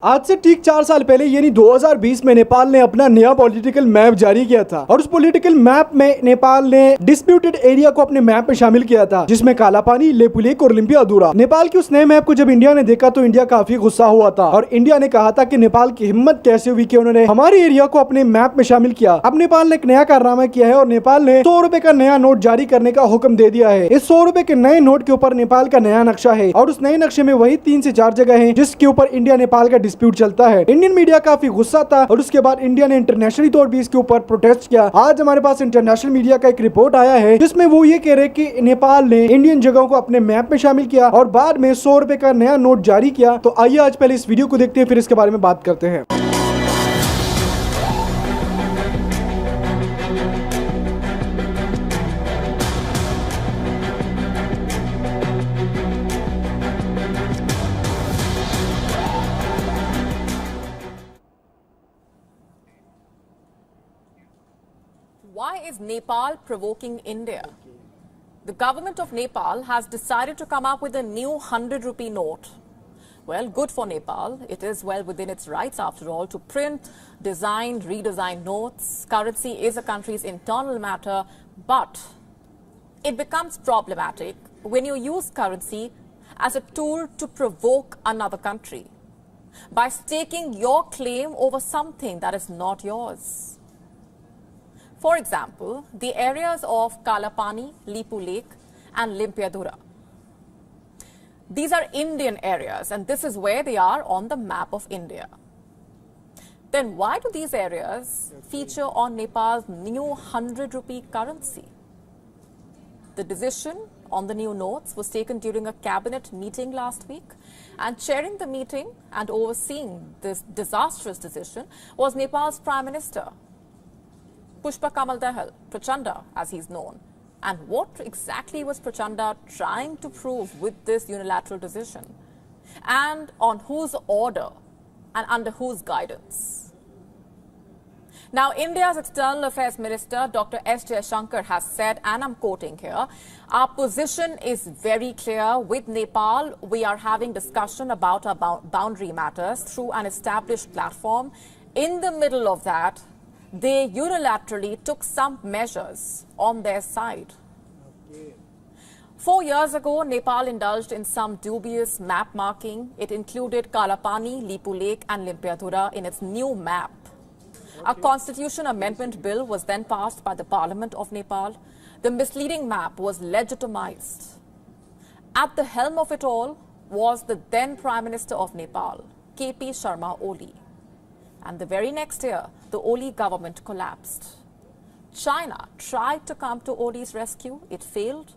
आज से ठीक 4 साल पहले यानी 2020 में नेपाल ने अपना नया पॉलिटिकल मैप जारी किया था और उस पॉलिटिकल मैप में नेपाल ने डिस्प्यूटेड एरिया को अपने मैप में शामिल किया था, जिसमें काला पानी, लेपुलेक और लिम्पिया अधूरा। नेपाल के उस नए मैप को जब इंडिया ने देखा तो इंडिया काफी गुस्सा हुआ था और इंडिया ने कहा था कि नेपाल की हिम्मत कैसे हुई कि उन्होंने हमारे एरिया को अपने मैप में शामिल किया। अब नेपाल ने एक नया कारनामा किया है और नेपाल ने 100 रुपए का नया नोट जारी करने का हुक्म दे दिया है। इस 100 रुपए के नए नोट के ऊपर नेपाल का नया नक्शा है और उस नए नक्शे में वही 3 से 4 जगह है जिसके ऊपर इंडिया नेपाल का डिस्प्यूट चलता है। इंडियन मीडिया काफी गुस्सा था और उसके बाद इंडिया ने इंटरनेशनली तौर पर इसके ऊपर प्रोटेस्ट किया। आज हमारे पास इंटरनेशनल मीडिया का एक रिपोर्ट आया है जिसमें वो ये कह रहे कि नेपाल ने इंडियन जगहों को अपने मैप में शामिल किया और बाद में 100 रुपए का नया नोट जारी किया। तो आइए आज पहले इस वीडियो को देखते हैं, फिर इसके बारे में बात करते हैं। Why is Nepal provoking India? The government of Nepal has decided to come up with a new 100 rupee note. Well, good for Nepal. It is well within its rights, after all, to print, design, redesign notes. Currency is a country's internal matter, but it becomes problematic when you use currency as a tool to provoke another country by staking your claim over something that is not yours. For example, the areas of Kalapani, Lipulek and Limpiadhura. These are Indian areas and this is where they are on the map of India. Then why do these areas feature on Nepal's new 100 rupee currency? The decision on the new notes was taken during a cabinet meeting last week, and chairing the meeting and overseeing this disastrous decision was Nepal's Prime Minister, Pushpa Kamal Dahal, Prachanda as he's known. And what exactly was Prachanda trying to prove with this unilateral decision? And on whose order and under whose guidance? Now, India's External Affairs Minister, Dr. S. Jaishankar, has said, and I'm quoting here, our position is very clear. With Nepal, we are having discussion about our boundary matters through an established platform. In the middle of that, they unilaterally took some measures on their side. 4 years ago, Nepal indulged in some dubious map marking. It included Kalapani, Lipulek and Limpiadhura in its new map. A constitution amendment bill was then passed by the Parliament of Nepal. The misleading map was legitimized. At the helm of it all was the then Prime Minister of Nepal, K.P. Sharma Oli. And the very next year, the Oli government collapsed. China tried to come to Oli's rescue. It failed.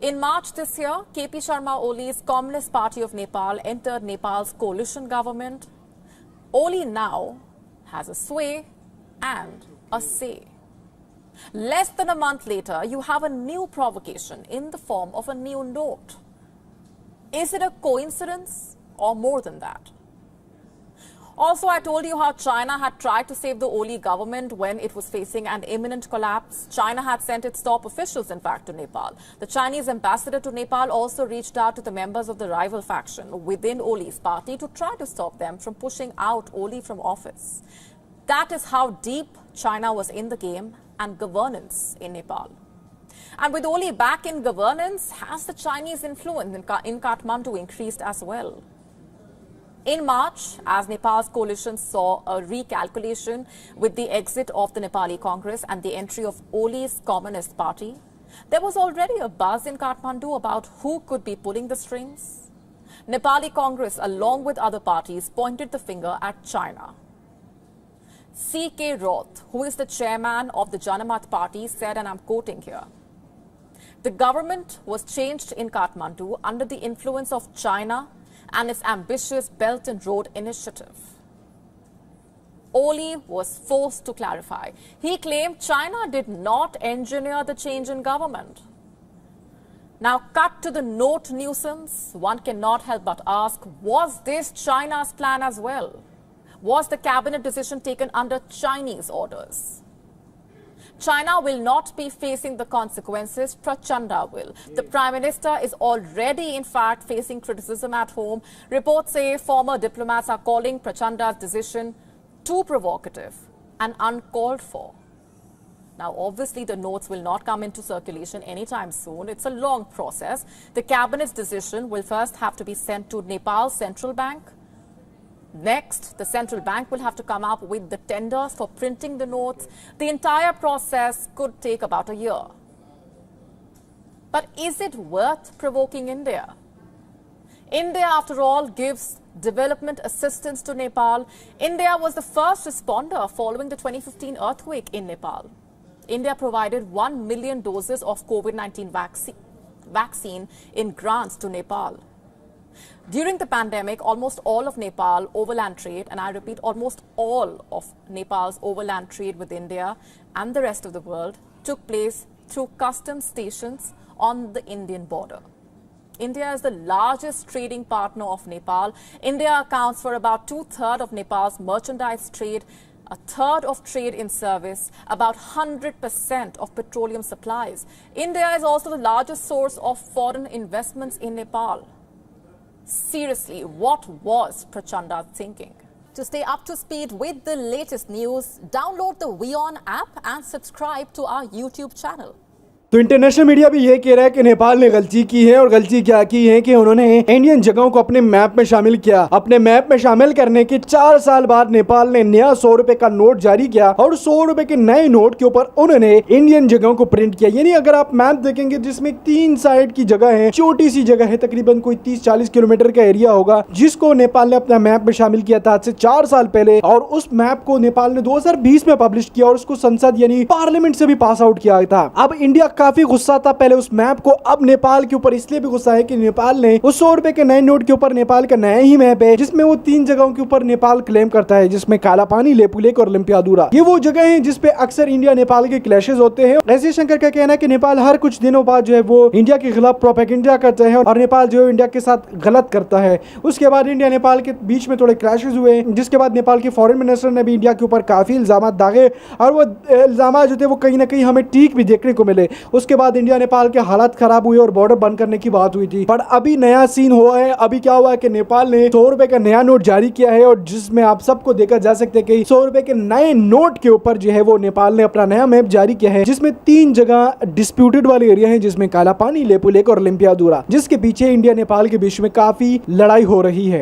In March this year, K.P. Sharma Oli's Communist Party of Nepal entered Nepal's coalition government. Oli now has a sway and a say. Less than a month later, you have a new provocation in the form of a new note. Is it a coincidence or more than that? Also, I told you how China had tried to save the Oli government when it was facing an imminent collapse. China had sent its top officials, in fact, to Nepal. The Chinese ambassador to Nepal also reached out to the members of the rival faction within Oli's party to try to stop them from pushing out Oli from office. That is how deep China was in the game and governance in Nepal. And with Oli back in governance, has the Chinese influence in Kathmandu increased as well? In March, as Nepal's coalition saw a recalculation with the exit of the Nepali Congress and the entry of Oli's Communist Party, there was already a buzz in Kathmandu about who could be pulling the strings. Nepali Congress, along with other parties, pointed the finger at China. C.K. Roth, who is the chairman of the Janamat Party, said, and I'm quoting here, the government was changed in Kathmandu under the influence of China and its ambitious Belt and Road Initiative. Oli was forced to clarify. He claimed China did not engineer the change in government. Now, cut to the note nuisance, one cannot help but ask, was this China's plan as well? Was the cabinet decision taken under Chinese orders? China will not be facing the consequences, Prachanda will. The Prime Minister is already, in fact, facing criticism at home. Reports say former diplomats are calling Prachanda's decision too provocative and uncalled for. Now, obviously, the notes will not come into circulation anytime soon. It's a long process. The cabinet's decision will first have to be sent to Nepal's central bank. Next, the central bank will have to come up with the tenders for printing the notes. The entire process could take about a year. But is it worth provoking India? India, after all, gives development assistance to Nepal. India was the first responder following the 2015 earthquake in Nepal. India provided 1 million doses of COVID-19 vaccine in grants to Nepal. During the pandemic, almost all of Nepal overland trade, and I repeat, almost all of Nepal's overland trade with India and the rest of the world took place through customs stations on the Indian border. India is the largest trading partner of Nepal. India accounts for about 2/3 of Nepal's merchandise trade, a third of trade in service, about 100% of petroleum supplies. India is also the largest source of foreign investments in Nepal. Seriously, what was Prachanda thinking? To stay up to speed with the latest news, download the WION app and subscribe to our YouTube channel. तो international media भी ये कह रहा है कि नेपाल ने गलती की है, और गलती क्या की है कि उन्होंने इंडियन जगहों को अपने मैप में शामिल किया। अपने मैप में शामिल करने के 4 साल बाद नेपाल ने नया 100 रुपए का नोट जारी किया, और 100 रुपए के नए नोट के ऊपर उन्होंने इंडियन जगहों को प्रिंट किया। यानी अगर आप मैप देखेंगे जिसमें 3 साइड की जगह है, छोटी सी जगह है, तकरीबन कोई 30-40 किलोमीटर का एरिया होगा, जिसको नेपाल ने अपना मैप में शामिल किया था आज से 4 साल पहले, और उस मैप को नेपाल ने 2020 में पब्लिश किया और उसको संसद यानी पार्लियामेंट से भी पास आउट किया था। अब इंडिया काफी गुस्सा था पहले उस मैप को, अब नेपाल के ऊपर इसलिए भी गुस्सा है कि नेपाल ने उस 100 रुपए के नए नोट के ऊपर नेपाल का नया ही मैप है, जिसमें वो 3 जगहों के ऊपर नेपाल क्लेम करता है, जिसमें काला पानी, लेपू लेक और लिम्पियादुरा। ये वो जगह है जिसपे अक्सर इंडिया नेपाल के क्लैशेस होते हैं। एस जयशंकर का कहना है कि नेपाल हर कुछ दिनों बाद जो है वो इंडिया के खिलाफ प्रोपेगेंडा करते हैं, और नेपाल जो है इंडिया के साथ गलत करता है। उसके बाद इंडिया नेपाल के बीच में थोड़े क्लैशेस हुए, जिसके बाद नेपाल के फॉरेन मिनिस्टर ने भी इंडिया के ऊपर काफी इल्जाम दागे, और वो इल्जाम जो थे वो कहीं ना कहीं हमें ठीक भी देखने को मिले। उसके बाद इंडिया नेपाल के हालात खराब हुई और बॉर्डर बंद करने की बात हुई थी। पर अभी नया सीन हुआ है। अभी क्या हुआ है कि नेपाल ने 100 रुपए का नया नोट जारी किया है, और जिसमें आप सबको देखा जा सकता है कि 100 रुपए के नए नोट के ऊपर जो है वो नेपाल ने अपना नया मैप जारी किया है, जिसमें 3 जगह डिस्प्यूटेड वाले एरिया है, जिसमें काला पानी, लेपू लेक और लिम्पियादुरा, जिसके पीछे इंडिया नेपाल के बीच में काफी लड़ाई हो रही है।